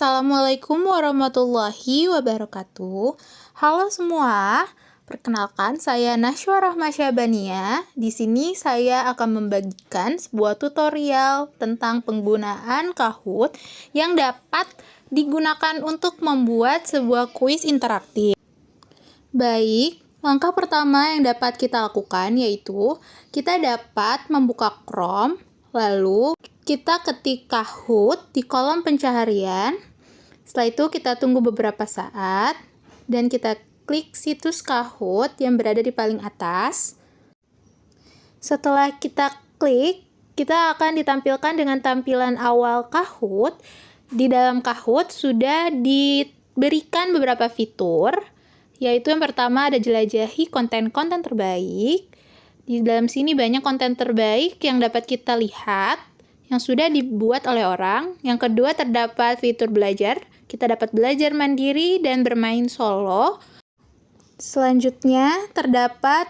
Assalamualaikum warahmatullahi wabarakatuh. Halo semua, perkenalkan saya Nashwa Rahma Syabania. Di sini saya akan membagikan sebuah tutorial tentang penggunaan Kahoot yang dapat digunakan untuk membuat sebuah kuis interaktif. Baik, langkah pertama yang dapat kita lakukan yaitu kita dapat membuka Chrome, lalu kita ketik Kahoot di kolom pencaharian. Setelah itu kita tunggu beberapa saat dan kita klik situs Kahoot yang berada di paling atas. Setelah kita klik, kita akan ditampilkan dengan tampilan awal Kahoot. Di dalam Kahoot sudah diberikan beberapa fitur, yaitu yang pertama ada jelajahi konten-konten terbaik. Di dalam sini banyak konten terbaik yang dapat kita lihat yang sudah dibuat oleh orang. Yang kedua terdapat fitur belajar. Kita dapat belajar mandiri dan bermain solo. Selanjutnya terdapat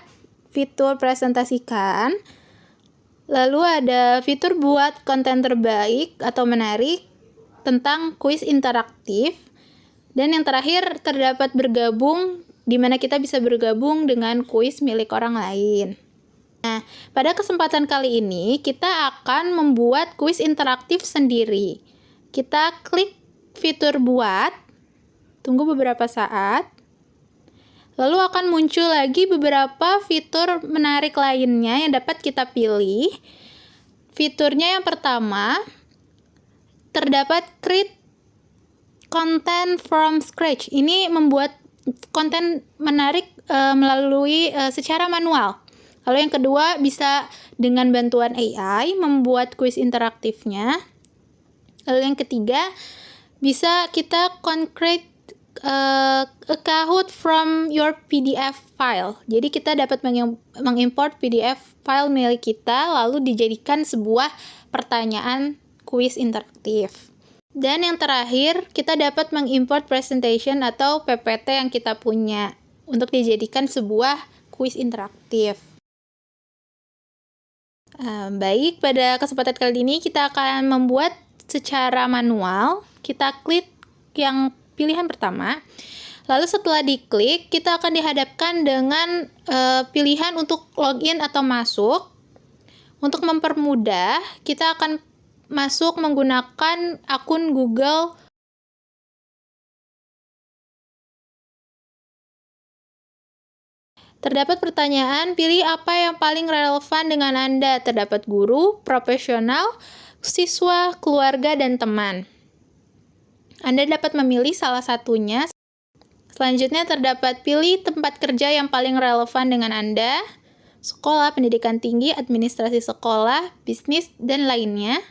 fitur presentasikan. Lalu ada fitur buat konten terbaik atau menarik tentang kuis interaktif. Dan yang terakhir terdapat bergabung, di mana kita bisa bergabung dengan kuis milik orang lain. Nah, pada kesempatan kali ini kita akan membuat kuis interaktif sendiri. Kita klik fitur buat, tunggu beberapa saat, lalu akan muncul lagi beberapa fitur menarik lainnya yang dapat kita pilih. Fiturnya yang pertama, terdapat create content from scratch. Ini membuat konten menarik melalui secara manual. Lalu yang kedua, bisa dengan bantuan AI membuat kuis interaktifnya. Lalu yang ketiga, bisa kita create a Kahoot from your PDF file. Jadi kita dapat mengimport PDF file milik kita, lalu dijadikan sebuah pertanyaan kuis interaktif. Dan yang terakhir, kita dapat mengimport presentation atau PPT yang kita punya untuk dijadikan sebuah kuis interaktif. Baik, pada kesempatan kali ini kita akan membuat secara manual. Kita klik yang pilihan pertama. Lalu setelah diklik, kita akan dihadapkan dengan pilihan untuk login atau masuk. Untuk mempermudah, kita akan masuk menggunakan akun Google. Terdapat pertanyaan, pilih apa yang paling relevan dengan Anda. Terdapat guru, profesional, siswa, keluarga, dan teman. Anda dapat memilih salah satunya. Selanjutnya terdapat pilih tempat kerja yang paling relevan dengan Anda. Sekolah, pendidikan tinggi, administrasi sekolah, bisnis, dan lainnya.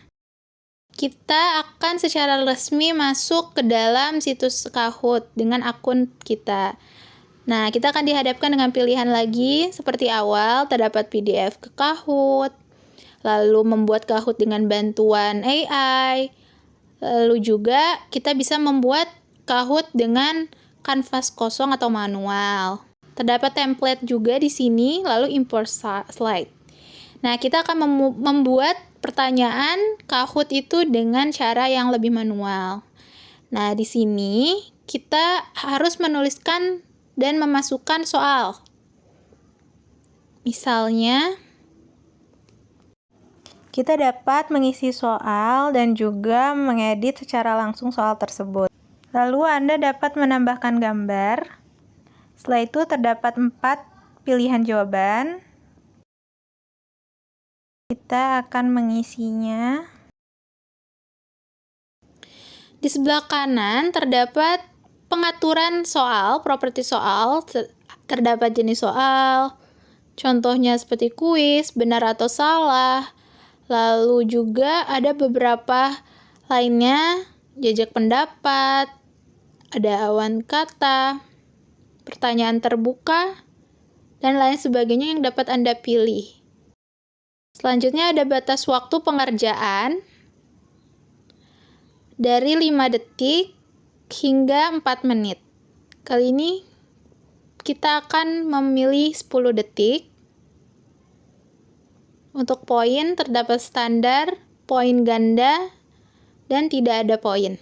Kita akan secara resmi masuk ke dalam situs Kahoot dengan akun kita. Nah, kita akan dihadapkan dengan pilihan lagi seperti awal, terdapat PDF ke Kahoot, lalu membuat Kahoot dengan bantuan AI, lalu juga kita bisa membuat Kahoot dengan kanvas kosong atau manual. Terdapat template juga di sini, lalu import slide. Nah, kita akan membuat pertanyaan Kahoot itu dengan cara yang lebih manual. Nah, di sini kita harus menuliskan dan memasukkan soal. Misalnya, kita dapat mengisi soal dan juga mengedit secara langsung soal tersebut. Lalu Anda dapat menambahkan gambar. Setelah itu terdapat 4 pilihan jawaban. Kita akan mengisinya. Di sebelah kanan terdapat pengaturan soal, properti soal, terdapat jenis soal, contohnya seperti kuis, benar atau salah, lalu juga ada beberapa lainnya, jajak pendapat, ada awan kata, pertanyaan terbuka, dan lain sebagainya yang dapat Anda pilih. Selanjutnya ada batas waktu pengerjaan dari 5 detik hingga 4 menit. Kali ini kita akan memilih 10 detik. Untuk poin terdapat standar, poin ganda, dan tidak ada poin.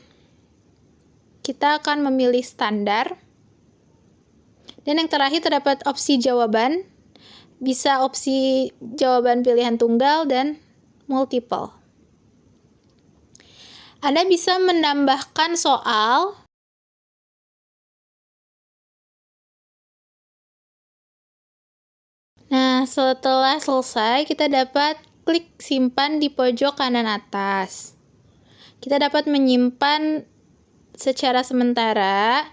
kita akan memilih standar. Dan yang terakhir terdapat opsi jawaban. Bisa opsi jawaban pilihan tunggal dan multiple. Anda bisa menambahkan soal. Nah, setelah selesai, kita dapat klik simpan di pojok kanan atas. Kita dapat menyimpan secara sementara,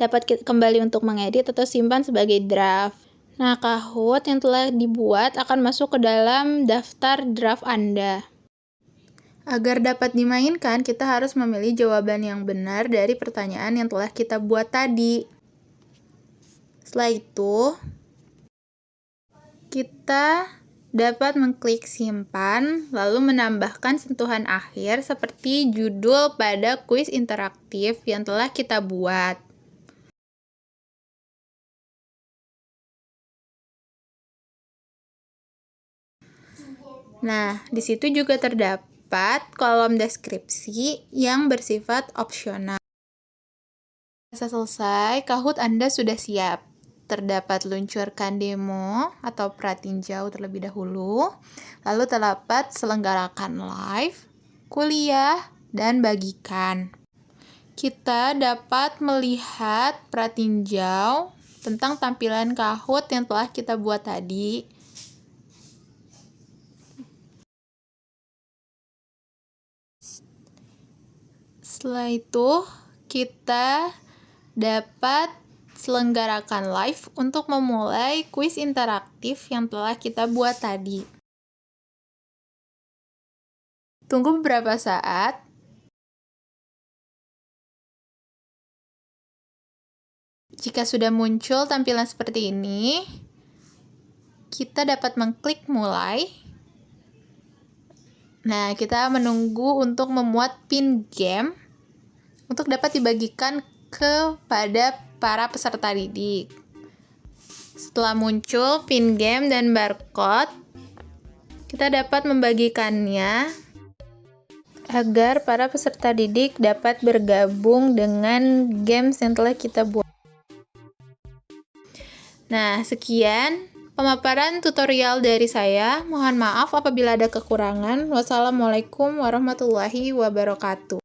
dapat kembali untuk mengedit atau simpan sebagai draft. Nah, Kahoot yang telah dibuat akan masuk ke dalam daftar draft Anda. Agar dapat dimainkan, kita harus memilih jawaban yang benar dari pertanyaan yang telah kita buat tadi. Setelah itu, kita dapat mengklik simpan, lalu menambahkan sentuhan akhir seperti judul pada kuis interaktif yang telah kita buat. Nah, di situ juga terdapat kolom deskripsi yang bersifat opsional. Selesai, Kahoot Anda sudah siap. Terdapat luncurkan demo atau pratinjau terlebih dahulu, lalu terdapat selenggarakan live, kuliah, dan bagikan. Kita dapat melihat pratinjau tentang tampilan Kahoot yang telah kita buat tadi. Setelah itu, kita dapat selenggarakan live untuk memulai kuis interaktif yang telah kita buat tadi. Tunggu beberapa saat. Jika sudah muncul tampilan seperti ini, kita dapat mengklik mulai. Nah, kita menunggu untuk memuat pin game untuk dapat dibagikan kepada para peserta didik. Setelah muncul pin game dan barcode, kita dapat membagikannya agar para peserta didik dapat bergabung dengan games yang telah kita buat. Nah, sekian pemaparan tutorial dari saya. Mohon maaf apabila ada kekurangan. Wassalamualaikum warahmatullahi wabarakatuh.